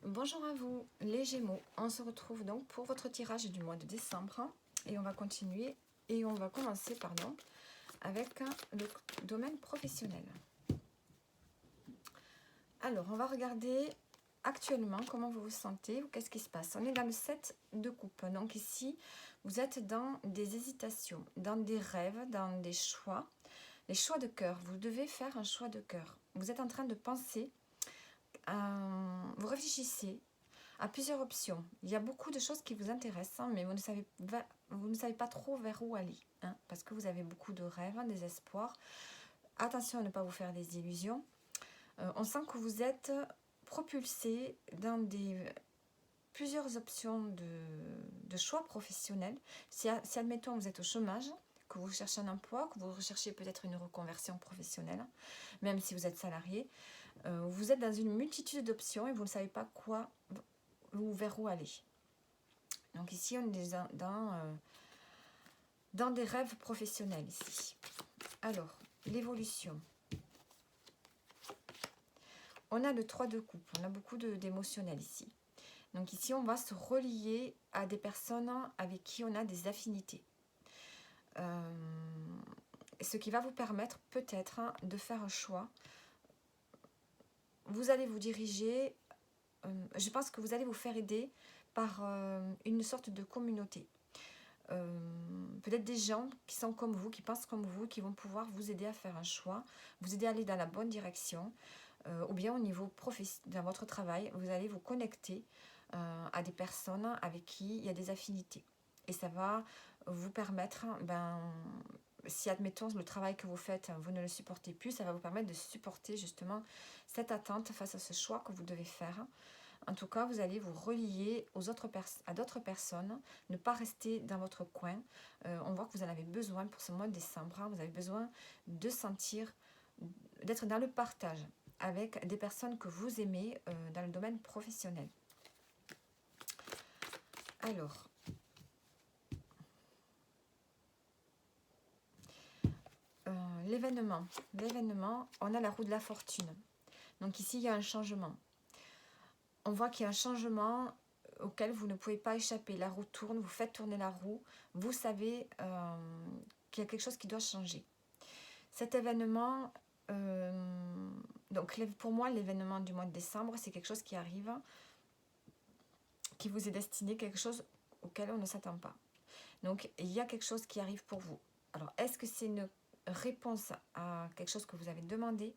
Bonjour à vous les Gémeaux, on se retrouve donc pour votre tirage du mois de décembre et on va continuer et on va commencer avec le domaine professionnel. Alors on va regarder actuellement comment vous vous sentez ou qu'est-ce qui se passe. On est dans le 7 de coupe, donc ici vous êtes dans des hésitations, dans des rêves, dans des choix, les choix de cœur. Vous devez faire un choix de cœur. Vous êtes en train de penser, vous réfléchissez à plusieurs options. Il y a beaucoup de choses qui vous intéressent, mais vous ne savez pas trop vers où aller, parce que vous avez beaucoup de rêves, des espoirs. Attention à ne pas vous faire des illusions. On sent que vous êtes propulsé dans plusieurs options de choix professionnels. Si admettons vous êtes au chômage, que vous cherchez un emploi, que vous recherchez peut-être une reconversion professionnelle, même si vous êtes salarié, vous êtes dans une multitude d'options et vous ne savez pas quoi ou vers où aller. Donc ici, on est dans des rêves professionnels ici. Alors, l'évolution. On a le 3 de coupe, on a beaucoup d'émotionnel ici. Donc ici, on va se relier à des personnes avec qui on a des affinités. Ce qui va vous permettre peut-être de faire un choix. Vous allez vous diriger, je pense que vous allez vous faire aider par une sorte de communauté. Peut-être des gens qui sont comme vous, qui pensent comme vous, qui vont pouvoir vous aider à faire un choix, vous aider à aller dans la bonne direction, ou bien au niveau dans votre travail, vous allez vous connecter à des personnes avec qui il y a des affinités. Et ça va vous permettre, si admettons le travail que vous faites, vous ne le supportez plus, ça va vous permettre de supporter justement cette attente face à ce choix que vous devez faire. En tout cas, vous allez vous relier à d'autres personnes, ne pas rester dans votre coin. On voit que vous en avez besoin pour ce mois de décembre. Vous avez besoin de sentir, d'être dans le partage avec des personnes que vous aimez dans le domaine professionnel. Alors, l'événement, on a la roue de la fortune. Donc ici, il y a un changement. On voit qu'il y a un changement auquel vous ne pouvez pas échapper. La roue tourne, vous faites tourner la roue, vous savez qu'il y a quelque chose qui doit changer. Cet événement, donc pour moi, l'événement du mois de décembre, c'est quelque chose qui arrive, qui vous est destiné, quelque chose auquel on ne s'attend pas. Donc, il y a quelque chose qui arrive pour vous. Alors, est-ce que c'est une réponse à quelque chose que vous avez demandé,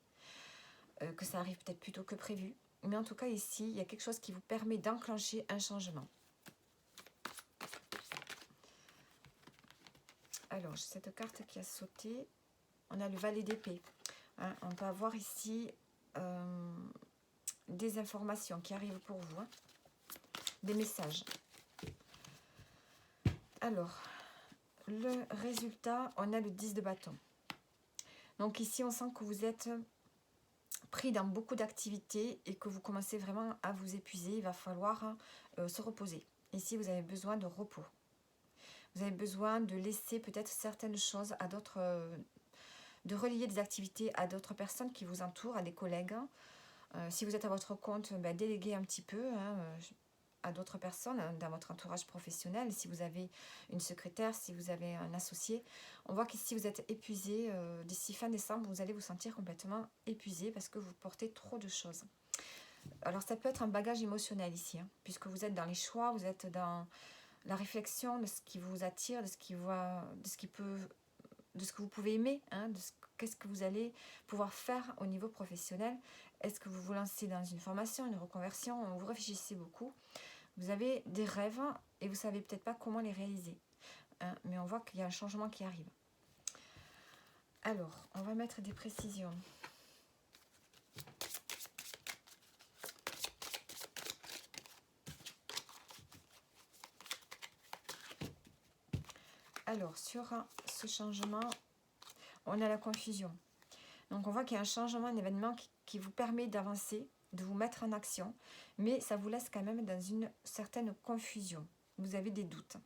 que ça arrive peut-être plus tôt que prévu? Mais en tout cas, ici, il y a quelque chose qui vous permet d'enclencher un changement. Alors, j'ai cette carte qui a sauté. On a le valet d'épée. On peut avoir ici des informations qui arrivent pour vous. Des messages. Alors, le résultat, on a le 10 de bâton. Donc ici, on sent que vous êtes pris dans beaucoup d'activités et que vous commencez vraiment à vous épuiser. Il va falloir se reposer. Ici, vous avez besoin de repos. Vous avez besoin de laisser peut-être certaines choses à d'autres, de relier des activités à d'autres personnes qui vous entourent, à des collègues. Si vous êtes à votre compte, déléguez un petit peu à d'autres personnes dans votre entourage professionnel. Si vous avez une secrétaire, si vous avez un associé, on voit qu'ici vous êtes épuisé. D'ici fin décembre, vous allez vous sentir complètement épuisé parce que vous portez trop de choses. Alors ça peut être un bagage émotionnel ici, puisque vous êtes dans les choix, vous êtes dans la réflexion de ce qui vous attire, de ce que vous pouvez aimer, qu'est-ce que vous allez pouvoir faire au niveau professionnel. Est-ce que vous vous lancez dans une formation, une reconversion? Vous réfléchissez beaucoup. Vous avez des rêves et vous ne savez peut-être pas comment les réaliser. Mais on voit qu'il y a un changement qui arrive. Alors, on va mettre des précisions. Alors, sur ce changement, on a la confusion. Donc, on voit qu'il y a un changement, un événement qui vous permet d'avancer, de vous mettre en action, mais ça vous laisse quand même dans une certaine confusion. Vous avez des doutes.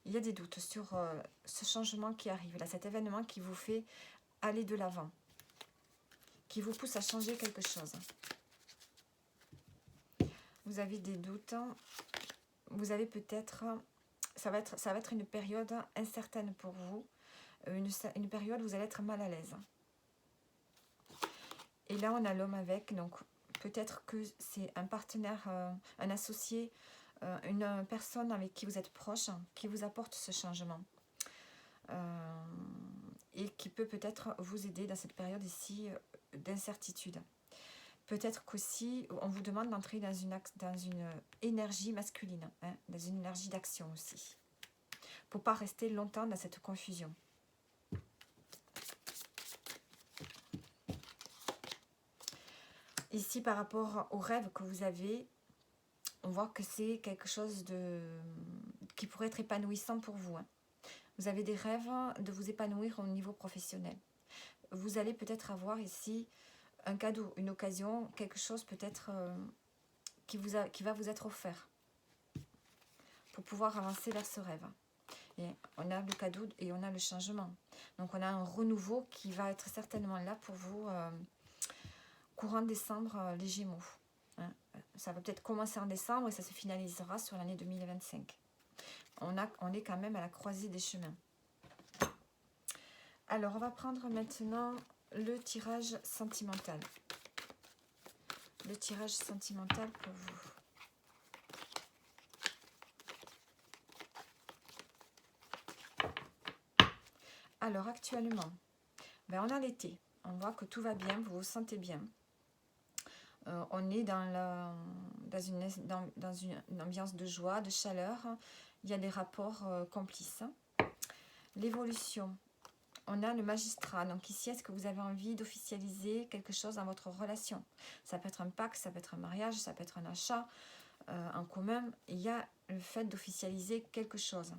Il y a des doutes sur ce changement qui arrive, là, cet événement qui vous fait aller de l'avant, qui vous pousse à changer quelque chose. vous avez des doutes, vous avez peut-être, ça va être une période incertaine pour vous, une période où vous allez être mal à l'aise. Et là, on a l'homme avec, donc peut-être que c'est un partenaire, un associé, une personne avec qui vous êtes proche, qui vous apporte ce changement. Et qui peut peut-être vous aider dans cette période ici d'incertitude. Peut-être qu'aussi, on vous demande d'entrer dans une énergie masculine, hein, dans une énergie d'action aussi, pour ne pas rester longtemps dans cette confusion. Ici, par rapport aux rêves que vous avez, on voit que c'est quelque chose qui pourrait être épanouissant pour vous. Hein. Vous avez des rêves de vous épanouir au niveau professionnel. Vous allez peut-être avoir ici un cadeau, une occasion, quelque chose peut-être qui va vous être offert pour pouvoir avancer vers ce rêve. Et on a le cadeau et on a le changement. Donc on a un renouveau qui va être certainement là pour vous courant décembre, les Gémeaux. Hein. Ça va peut-être commencer en décembre et ça se finalisera sur l'année 2025. On est quand même à la croisée des chemins. Alors, on va prendre maintenant le tirage sentimental. Le tirage sentimental pour vous. Alors, actuellement, on a l'été. On voit que tout va bien, vous vous sentez bien. On est dans une ambiance de joie, de chaleur. Il y a des rapports complices. L'évolution. On a le magistrat. Donc ici, est-ce que vous avez envie d'officialiser quelque chose dans votre relation? Ça peut être un pacte, ça peut être un mariage, ça peut être un achat en commun. Il y a le fait d'officialiser quelque chose.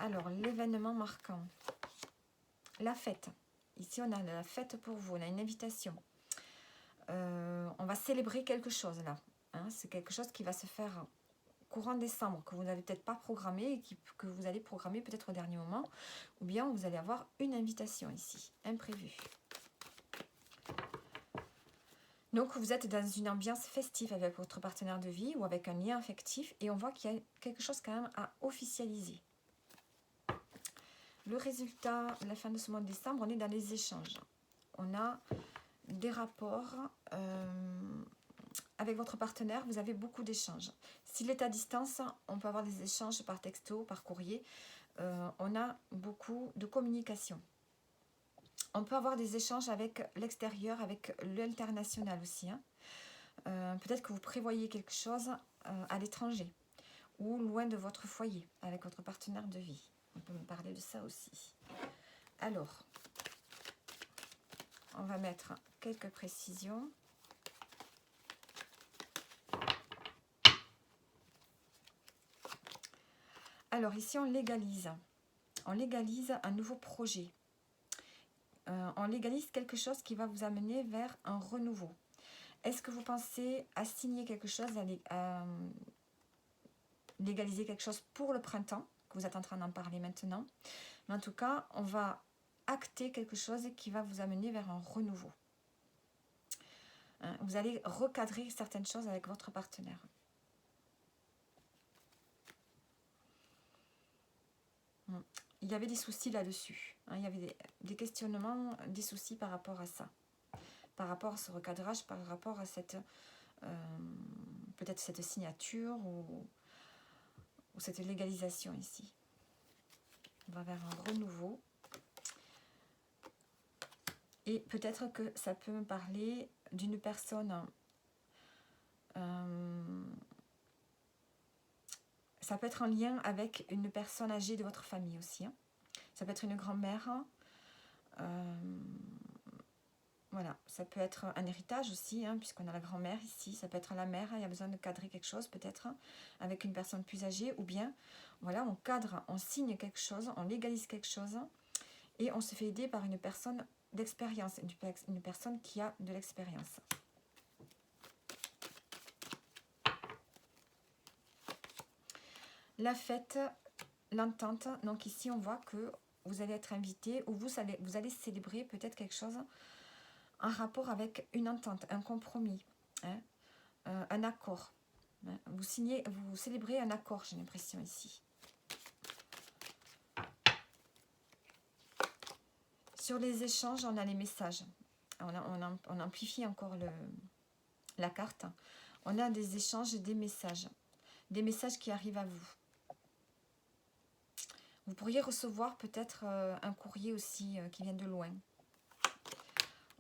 Alors, l'événement marquant. La fête. Ici, on a la fête pour vous. On a une invitation. On va célébrer quelque chose là. Hein, c'est quelque chose qui va se faire courant décembre, que vous n'avez peut-être pas programmé et que vous allez programmer peut-être au dernier moment. Ou bien vous allez avoir une invitation ici, imprévue. Donc vous êtes dans une ambiance festive avec votre partenaire de vie ou avec un lien affectif. Et on voit qu'il y a quelque chose quand même à officialiser. Le résultat, la fin de ce mois de décembre, on est dans les échanges. On a des rapports avec votre partenaire, vous avez beaucoup d'échanges. S'il est à distance, on peut avoir des échanges par texto, par courrier. On a beaucoup de communication. On peut avoir des échanges avec l'extérieur, avec l'international aussi. Hein. Peut-être que vous prévoyez quelque chose à l'étranger ou loin de votre foyer avec votre partenaire de vie. On peut me parler de ça aussi. Alors, on va mettre quelques précisions. Alors ici, on légalise. On légalise un nouveau projet. On légalise quelque chose qui va vous amener vers un renouveau. Est-ce que vous pensez à signer quelque chose, à légaliser quelque chose pour le printemps, que vous êtes en train d'en parler maintenant? Mais en tout cas, on va acter quelque chose qui va vous amener vers un renouveau. Vous allez recadrer certaines choses avec votre partenaire. Il y avait des soucis là-dessus. Il y avait des questionnements, des soucis par rapport à ça. Par rapport à ce recadrage, par rapport à cette peut-être cette signature ou cette légalisation ici. On va vers un renouveau. Et peut-être que ça peut me parler d'une personne... ça peut être en lien avec une personne âgée de votre famille aussi. Hein. Ça peut être une grand-mère. Voilà, ça peut être un héritage aussi, hein, puisqu'on a la grand-mère ici. Ça peut être la mère, il y a besoin de cadrer quelque chose peut-être avec une personne plus âgée. Ou bien, voilà, on cadre, on signe quelque chose, on légalise quelque chose. Et on se fait aider par une personne d'expérience, une personne qui a de l'expérience. La fête, l'entente. Donc ici, on voit que vous allez être invité ou vous allez célébrer peut-être quelque chose en rapport avec une entente, un compromis. hein, un accord. Hein. Vous célébrez un accord, j'ai l'impression ici. Sur les échanges, on a les messages. On amplifie encore la carte. On a des échanges et des messages. Des messages qui arrivent à vous. Vous pourriez recevoir peut-être un courrier aussi qui vient de loin.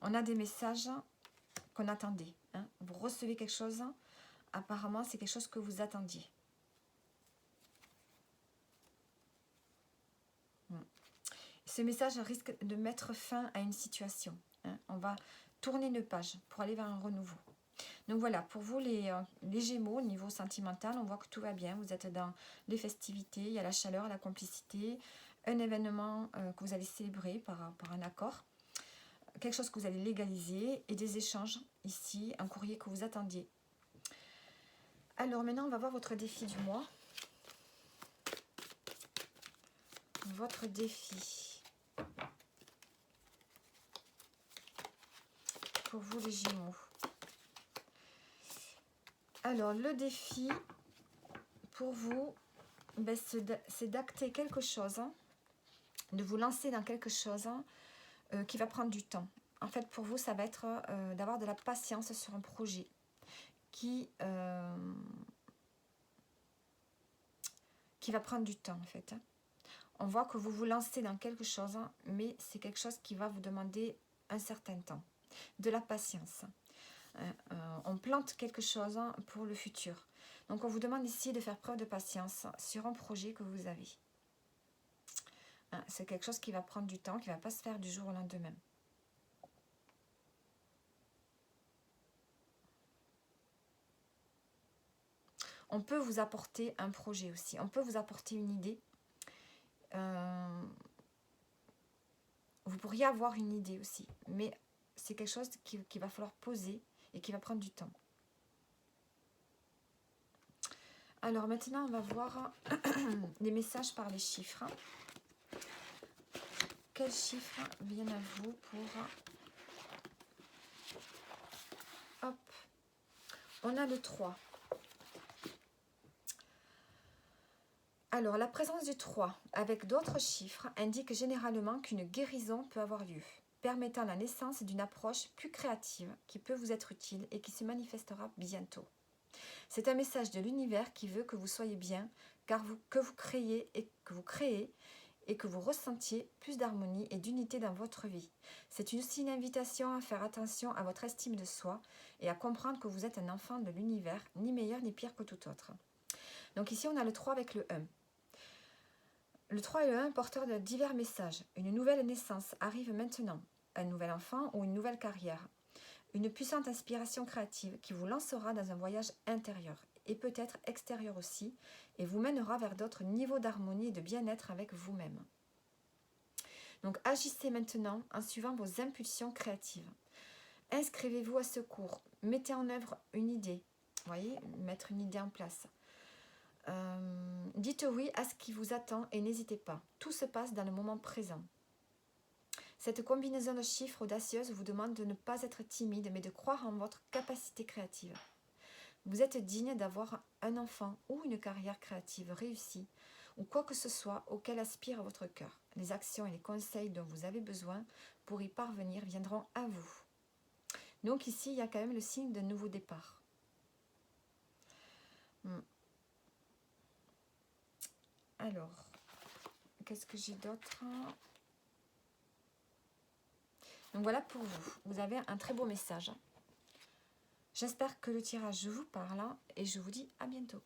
On a des messages qu'on attendait. Hein. Vous recevez quelque chose, apparemment c'est quelque chose que vous attendiez. Ce message risque de mettre fin à une situation. Hein. On va tourner une page pour aller vers un renouveau. Donc voilà, pour vous les Gémeaux, au niveau sentimental, on voit que tout va bien. Vous êtes dans les festivités, il y a la chaleur, la complicité, un événement que vous allez célébrer par un accord, quelque chose que vous allez légaliser et des échanges ici, un courrier que vous attendiez. Alors maintenant, on va voir votre défi du mois. Votre défi. Pour vous les Gémeaux. Alors, le défi pour vous, ben, c'est d'acter quelque chose, hein, de vous lancer dans quelque chose qui va prendre du temps. En fait, pour vous, ça va être d'avoir de la patience sur un projet qui va prendre du temps, en fait. Hein. On voit que vous vous lancez dans quelque chose, mais c'est quelque chose qui va vous demander un certain temps. De la patience. On plante quelque chose pour le futur. Donc on vous demande ici de faire preuve de patience sur un projet que vous avez. C'est quelque chose qui va prendre du temps, qui ne va pas se faire du jour au lendemain. On peut vous apporter un projet aussi. On peut vous apporter une idée. Vous pourriez avoir une idée aussi. Mais c'est quelque chose qu'il va falloir poser et qui va prendre du temps. Alors maintenant, on va voir les messages par les chiffres. Quels chiffres viennent à vous pour... Hop. On a le 3. Alors, la présence du 3 avec d'autres chiffres indique généralement qu'une guérison peut avoir lieu, permettant la naissance d'une approche plus créative qui peut vous être utile et qui se manifestera bientôt. C'est un message de l'univers qui veut que vous soyez bien, que vous créez et que vous ressentiez plus d'harmonie et d'unité dans votre vie. C'est aussi une invitation à faire attention à votre estime de soi et à comprendre que vous êtes un enfant de l'univers, ni meilleur ni pire que tout autre. Donc ici, on a le 3 avec le 1. Le 3 et le 1, porteurs de divers messages. Une nouvelle naissance arrive maintenant. Un nouvel enfant ou une nouvelle carrière. Une puissante inspiration créative qui vous lancera dans un voyage intérieur et peut-être extérieur aussi et vous mènera vers d'autres niveaux d'harmonie et de bien-être avec vous-même. Donc agissez maintenant en suivant vos impulsions créatives. Inscrivez-vous à ce cours. Mettez en œuvre une idée. Vous voyez, mettre une idée en place. Dites oui à ce qui vous attend et n'hésitez pas. Tout se passe dans le moment présent. Cette combinaison de chiffres audacieuse vous demande de ne pas être timide, mais de croire en votre capacité créative. Vous êtes digne d'avoir un enfant ou une carrière créative réussie, ou quoi que ce soit auquel aspire votre cœur. Les actions et les conseils dont vous avez besoin pour y parvenir viendront à vous. Donc ici, il y a quand même le signe d'un nouveau départ. Alors, qu'est-ce que j'ai d'autre? Donc voilà pour vous. Vous avez un très beau message. J'espère que le tirage vous parle et je vous dis à bientôt.